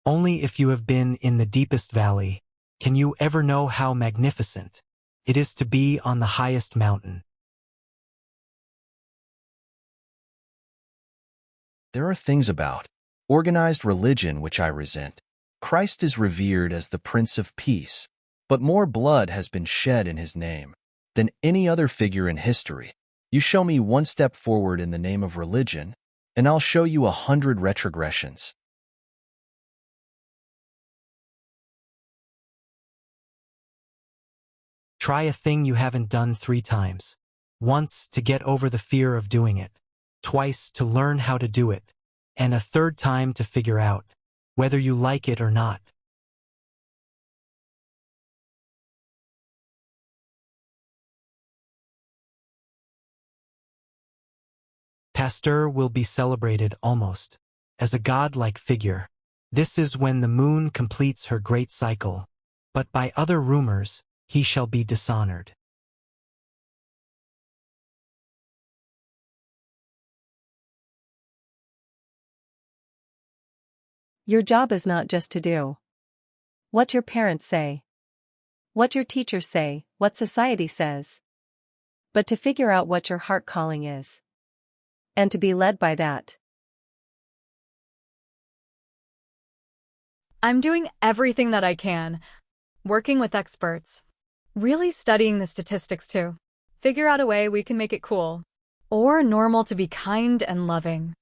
Only if you have been in the deepest valley can you ever know how magnificent it is to be on the highest mountain. There are things about organized religion which I resent. Christ is revered as the Prince of Peace, but more blood has been shed in his name than any other figure in history. You show me one step forward in the name of religion, and I'll show you 100 retrogressions. Try a thing you haven't done 3 times. Once to get over the fear of doing it, twice to learn how to do it, and a 3rd time to figure out whether you like it or not. Pasteur will be celebrated almost as a godlike figure. This is when the moon completes her great cycle, but by other rumors, he shall be dishonored. Your job is not just to do what your parents say, what your teachers say, what society says, but to figure out what your heart calling is, and to be led by that. I'm doing everything that I can, working with experts, really studying the statistics too. Figure out a way we can make it cool or normal to be kind and loving.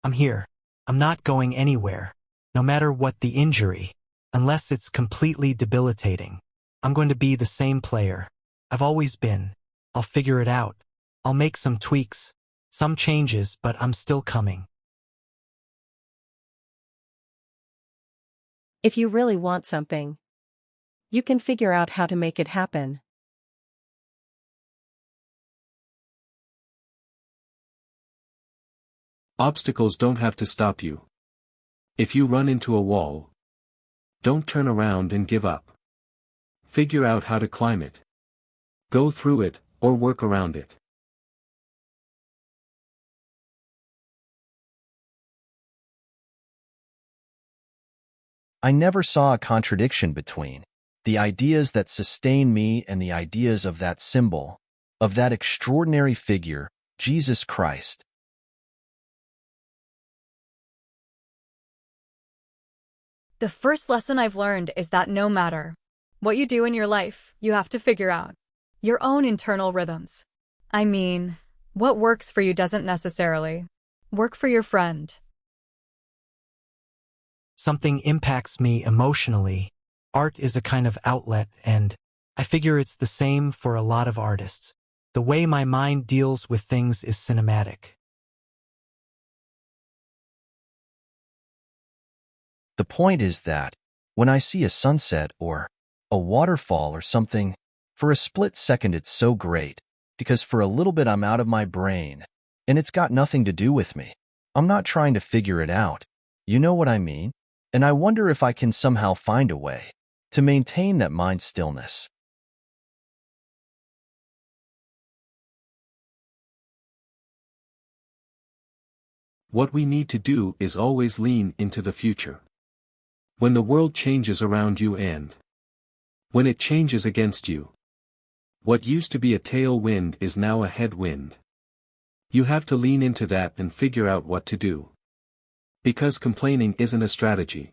I'm here. I'm not going anywhere, no matter what the injury, unless it's completely debilitating. I'm going to be the same player I've always been. I'll figure it out. I'll make some tweaks, some changes, but I'm still coming. If you really want something, you can figure out how to make it happen. Obstacles don't have to stop you. If you run into a wall, don't turn around and give up. Figure out how to climb it. Go through it, or work around it. I never saw a contradiction between the ideas that sustain me and the ideas of that symbol, of that extraordinary figure, Jesus Christ. The first lesson I've learned is that no matter what you do in your life, you have to figure out your own internal rhythms. I mean, what works for you doesn't necessarily work for your friend. Something impacts me emotionally. Art is a kind of outlet, and I figure it's the same for a lot of artists. The way my mind deals with things is cinematic. The point is that, when I see a sunset or a waterfall or something, for a split second it's so great, because for a little bit I'm out of my brain, and it's got nothing to do with me. I'm not trying to figure it out. You know what I mean? And I wonder if I can somehow find a way to maintain that mind stillness. What we need to do is always lean into the future. When the world changes around you and when it changes against you, what used to be a tailwind is now a headwind. You have to lean into that and figure out what to do. Because complaining isn't a strategy.